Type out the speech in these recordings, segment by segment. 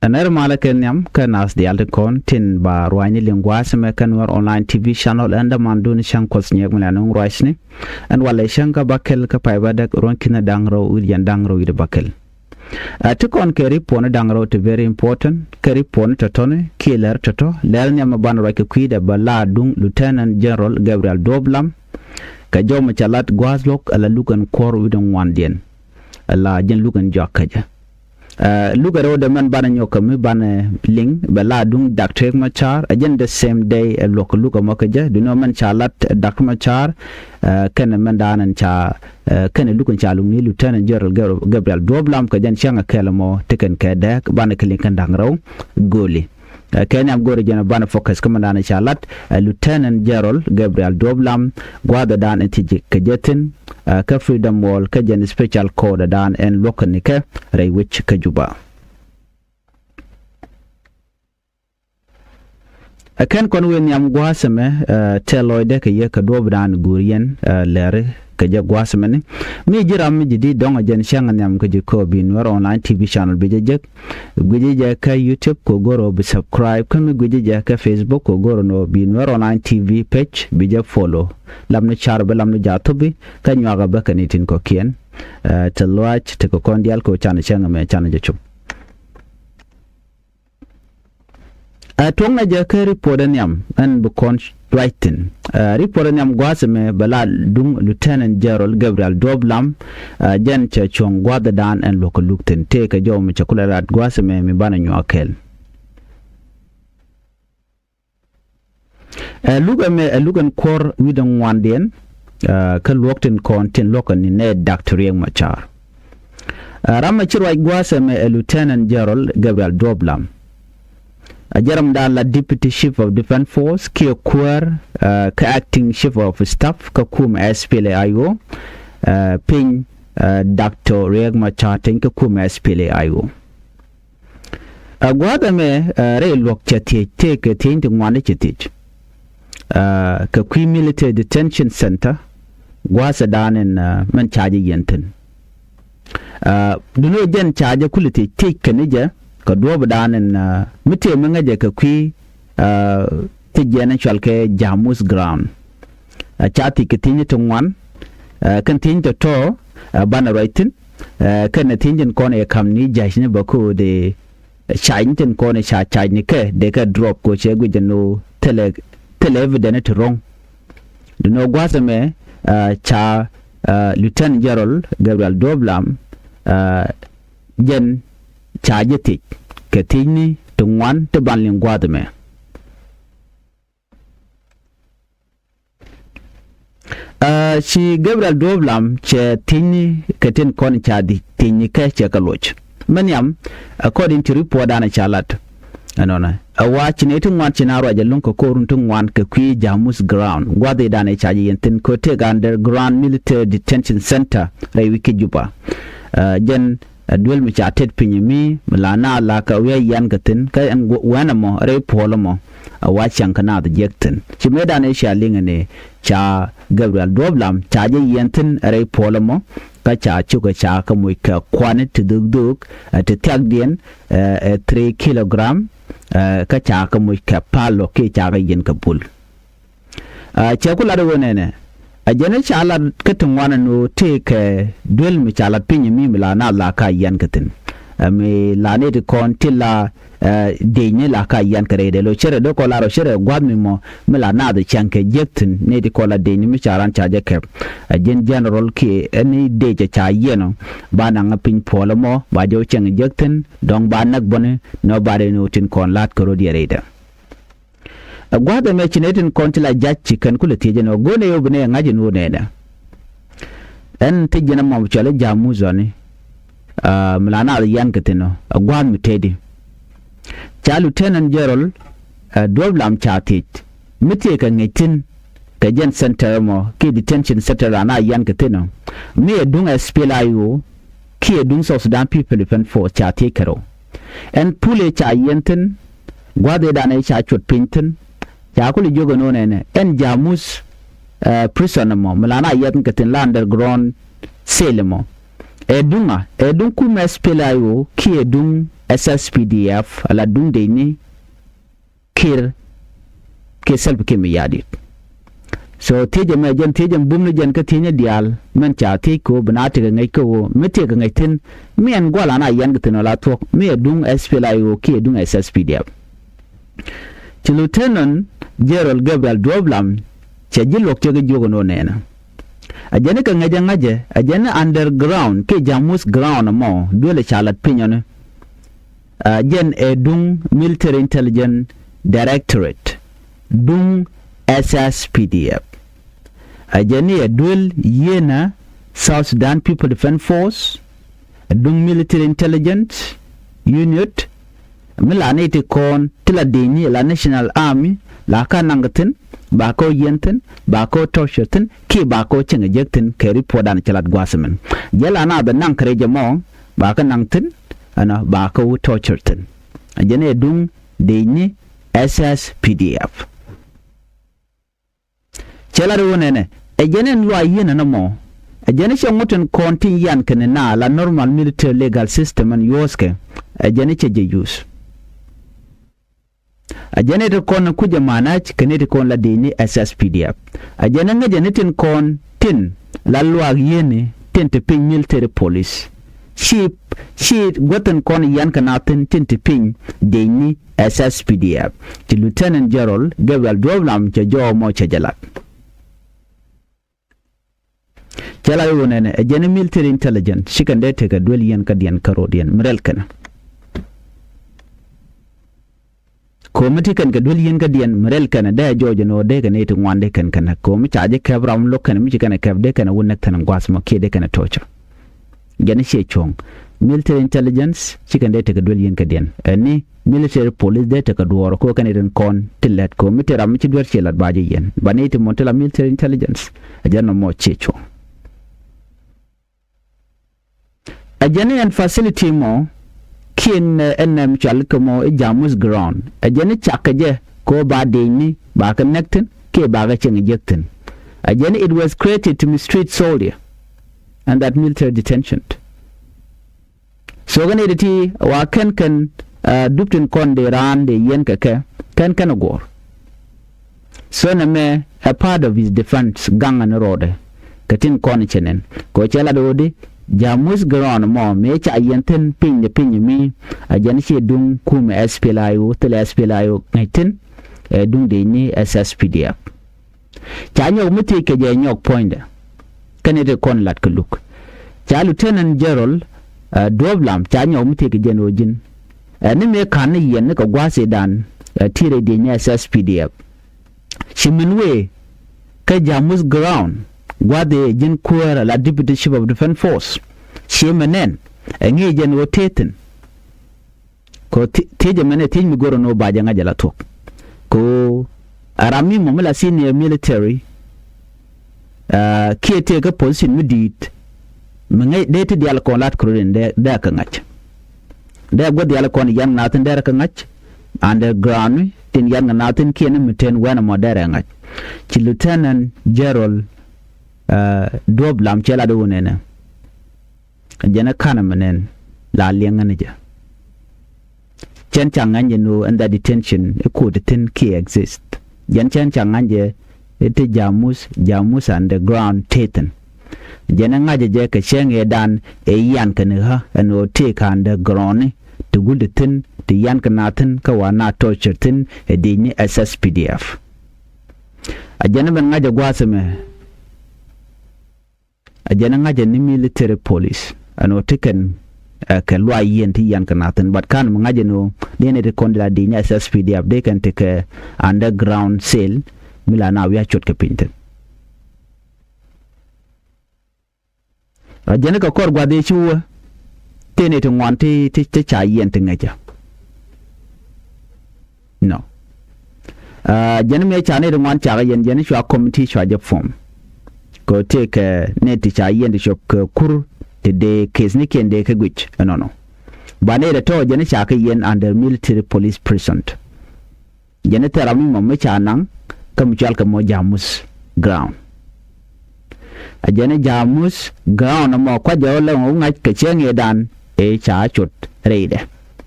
Aner malaken yam kan as di alde kon tin ba ruani lingwa seme kan war online TV channel anda mandun shang kos nyek mlanung roisni an wala shanga bakel ka paiba dak ron kina dangro udian dangro ide bakel. Tukon keri pona dangro te very important keri pona totone killer toto lel nyama ban rake kuida bala dung Lieutenant General Gabriel Doblam ka joma chalat gwazlok ala lukan kor udon wandien ala jen lukan jakaja. Lugaro the man bana nyokami bana ling bala dung Dr. Machar again the same day local luka makaja do no man chalat Dr. Machar kan man danan cha kan lukan chalung ni Lieutenant General Gabriel Doblam ka jan changa kelamo teken kada bana kelin kan dangraw goli Kenya gore jana bana focus kama dana chalat Lieutenant General Gabriel Doblam gwada dan entiji kajetin ka freedom wall ka jan special code dan en lokani ka ray which ka juba akan kon wen yam gwasame teloide ka ye ka dobdan gurien lere ka je gwasame mi jiram mi jidi donga jan shangan yam ka je ko bin war online TV channel be je guje ka YouTube ko goro be subscribe kan guje ka Facebook ko goro no bin war online TV page be je follow lamne char be lamne jatobi ka nyaga ba kanitin ko kien to watch to ko kondial ko chana shanga me chana je chup Tuang je ke reportan yam an bukon writing reportan yam gwasame bala dung Lieutenant General Gabriel Doblam jan cha chong gwada dan an local lukten te ka jom chakula rat gwasame mi bana nyakel lugan kor widon wandien ka lokten konten lokan ni ne Dr. Machar rama chirwa gwasame Lieutenant General Gabriel Doblam Ajaram la Deputy Chief of Defense Force Kio Kwar ka Acting Chief of Staff ka kum SPLA-IO pin Dr. Riek Machar ka kum SPLA-IO gwada me re lok chati te ka tin ngwane chati ka kwi military detention center gwasa danen man charge yenten duno jen charge kulite te kanija ka duwa danen mute menga je ka kwi tijena chalke Jamus ground chati kitinye tungwan kan tinje to bana writing kan tinjen kon e kamni jashne bako de chainten kon e chaini ke de ka drop ko che gujeno tele evident wrong do no gwasame cha Lieutenant General Gabriel Doblam jen chajeti ketini tungwan te banling gwadame si Gabriel Doblam che tini ketin kon chadi tini ke che kaloch manyam according to report dana chalat anona watch ne tungwan chinaro ajalun ko korun tungwan ke kwi Jamus ground gwade dana chaji yenten ko te underground military detention center ray wiki juba jen duel mi chatet pinyimi milana la ka we yan gatin ka an wana mo re polo mo wa chan kana da jekten ci meda ne shalinga ne cha Gabriel Doblam cha je yentin re polo mo ka cha chu ka cha ka mu ka kwanit dug te tagdien 3 kilogram ka cha ka mu ka palo ke cha ga yen ka pul cha kula da wone ne ajana chala katin wana no take duel mi chala pinyi mi milana la ka yan katin mi la ne de kon tilla de ne la ka yan kare de lo chere do ko la ro chere gwad mi mo milana de chanke jektin ne de ko la de ni mi charan chaje ke ajen general ki ani de je cha yeno bana nga pin polo mo ba jo chang jektin dong ba nak bone no ba de no tin kon lat ko ro di reda gwada me chinetin kontila jachi kan kula teje no gone yo bune ngaji no nena en teje na mamu chale jamu zoni mlana yan katino gwad mi tedi cha Lieutenant General Doblam chatit mite kan ngitin ka jen center mo ki detention center ana yan katino mi edung SPLA-IO ki edung South Sudan People Defense Force chati karo en pule cha yenten gwada da na cha chot pinten ya kuli jogo no ne en Jamus prison mo mlana yan katin underground selemo edung ku SPLA-IO ki edung SSPDF ala dung de ni kir ke self ke mi yadi so teje me jen teje bumni jen ka tinya dial men cha te ko banate ga ngai ko mete ga ngai tin mi an gwala na yan gitin la to mi dung SPLIO ke dung SSPDF ti lieutenant Gerald Gabriel Doblam che jilok che ga jogo no nena ajene ka ngaje ajene underground ke jamus ground mo dole chalat pinyone jen dung military intelligence directorate dung SSPDF ajene dual yena South Sudan People Defense Force dung military intelligence unit milane te kon tila deni la National Army la kanangatin ba ko yenten ba ko torture ki ba ko chenga jekten ke report dan chalat gwasmen jela na da nan kare jamo ba ka nangtin ana ba ko torture tin ajene dung deni SSPDF chela ro nene ajene lwa yena na mo ajene shanguten kontin yan kene na la normal military legal system and yoske ajene che use ajene de kon kuja manach kene de kon la deni SSPDF ajene nga jenetin kon tin la lwa yene tin te pin military police she goten kon yan kanatin tin te pin deni SSPDF ti Lieutenant General Gabriel Doblam che jo mo che jalat jala yo nene ajene military intelligence shikande te ga dwel yan kadian karodian mrel kana komiti kan gadul yin gadiyan mrel kana da jojo no de kana ite wande kan kana komi chaje kabram lokkan mi kana kabde kana wonnak tan gwasma kede kana tocho gani she chong military intelligence chikan de te gadul yin gadiyan ani military police de te gadworo ko kana den kon tillet komiti ram ci dwer chelat baje yen bani ite montela military intelligence ajana mo checho ajane and facility mo kin enam chalkamo jamus ground ajene chakaje ko ba deni ba connectin ke ba ga cin ejectin ajene it was created to mistreat soldier and that military detention so gane diti wa kan duptin kon de ran de yen kake kan gor so na me a part of his defense gang and road katin kon chenen ko chala dodi jamus ground mo me cha yenten pin mi ajan she dung kum SPLIO tele SPLIO ngaitin dung de ni SSPDF cha nyok muti ke je nyok point kanete kon lat kuluk cha Lieutenant General Doblam cha nyok muti ke je nojin ni me kan yen ko gwase dan tire de ni SSPDF shiminwe ka jamus ground gwade jin kuera la deputy chief of defense force shemenen ngi jen wotetin ko teje mene tin mi goro no baja ngajala to ko arami mo mala senior military kiete ka position midit mengai dete dial ko lat kroden de ka ngach de god dial ko yan natin de ka ngach underground tin yan natin kiene miten wana modere ngach ci Lieutenant General Doblam chela do nene jana kana menen la lianga neja chen changanje no under detention e ko detain ki exist jan chen changanje ete jamus underground teten jana ngaje je ka shenge dan e yan kana ha ano te ka underground to gudetin te yan kana tin ka wana torture tin e dini SSPDF ajana ben ngaje gwasame ajana ngaje ni military police ano tiken ka lwa yen ti yan kanaten but kan ngaje no dene de kondla di nya SSPDF de kan te ka underground cell milana wi achot ka pinten ajana ka kor gwa de chuwa tene to ngwanti ti cha yen te ngaja no jana me cha ne de ngwan cha yen jana shwa committee shwa je form ko take net cha yen de shop kur de kesni kende ke gwich no bane da to jene cha ka yen under military police precinct jene terami mo me cha nan kam chal ka mo jamus ground a jene jamus ground mo kwa jawle ngo ngach ke chenge dan e cha chut reide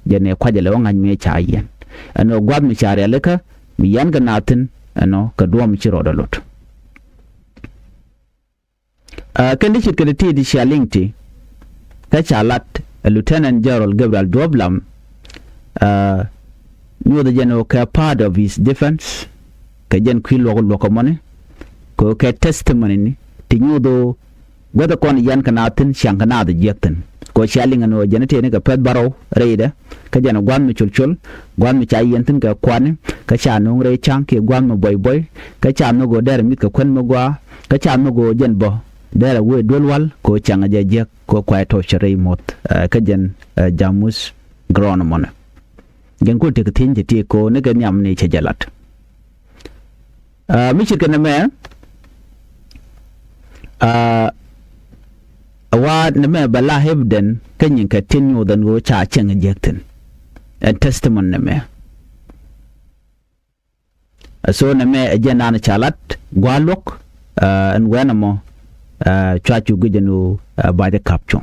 jene kwa jale wanga me cha yen ano gwab mi chare leka mi yan ga natin ano ka duwa mi chiro da lot kan dishit ka ti di shalingti ka chalat Lieutenant General Gabriel Doblam knew the general ka part of his defense ka jen kwi loko money ko ka testimony ni ti nyudo whether kon yan kanatin syang kanada jekten ko shaling ano janete ne ka pet baro reida ka jana gwan mi chulchul gwan mi chay yentin ka kwan ka cha nong re chang ke gwan mo boy ka cha no go der mit ka kwen mo gwa ka cha no go jen bo der we dolwal ko changa jek ko kwa to chere mot ka jen jamus gron mon gen ko te tin je ko ne ga nyam ne che jalat mi che kana me wa ne me bala hebden kanyin ka tinyo dan go cha changa jekten testimony ne me so ne me jen an chalat gwalok and wenamo chachu gujenu by the caption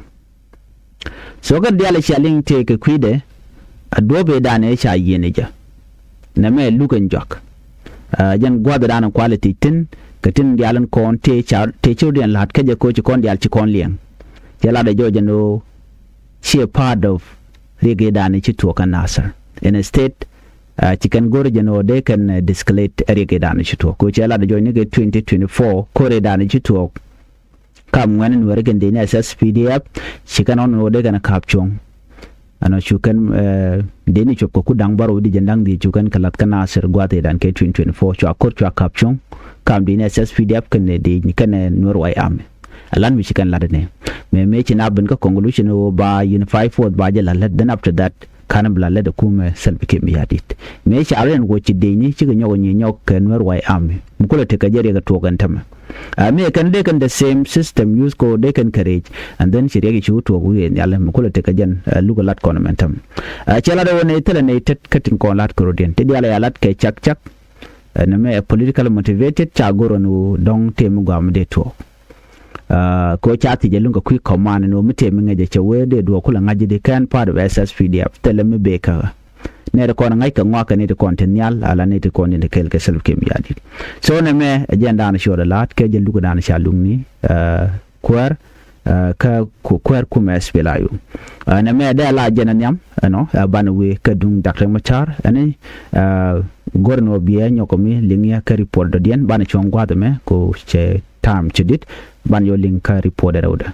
so ga diale shaling te ke kwide adobe dane cha yeneja na me lukan jok jan gwabe dana quality tin katin dialan kon te children lat kaje ko ci kon dial ci kon lien yala da jojeno she part of rege dane ci to kan nasar in a state chicken gorjeno they can disclate rege dane ci to ko ci yala da jojene 2024 kore dane ci to kam ngani wore gen dina SSPDF chikan on wode kana kapchong ano chukan deni chop ko kudang baro di jendang di chukan kalat kana ser gwate dan ke 2024 chwa kor chwa kapchong kam dina SSPDF kan de ni kan nor wai am alan mi chikan ladane me china ben ka conclusion o ba unify forward ba jala lad then after that kana bla lad kuma selbi ke mi hadit me chi aren go chi deni chi nyago nyok kan nor wai am mukula te kajere ga to gantama me kan they can the same system use ko they can courage and then she regi chu to we yalla mukula te kajan lugo lat konomentam chala da woni tele ne tet katin ko lat ko den te yalla yalat ke chak na me political motivated cha goro no dong tem gwam de to ko chati je lunga quick command no mite mi ngaje che we de do kula ngaje de kan part of SSPDF tele me be ka ne da kon ngai ka ngwa ka ne de kontenial ala ne de kon ne kel ke self kem yadi so ne me agenda na shoda lat ke je lugo dan sha lungni kwar ka kwar kuma spelayo ne me da la jena nyam no ban we ka dung Dr. Machar ani gorno biya nyokomi lingia ka report do dien ban chongwa de me ko che tam chedit ban yo link ka report da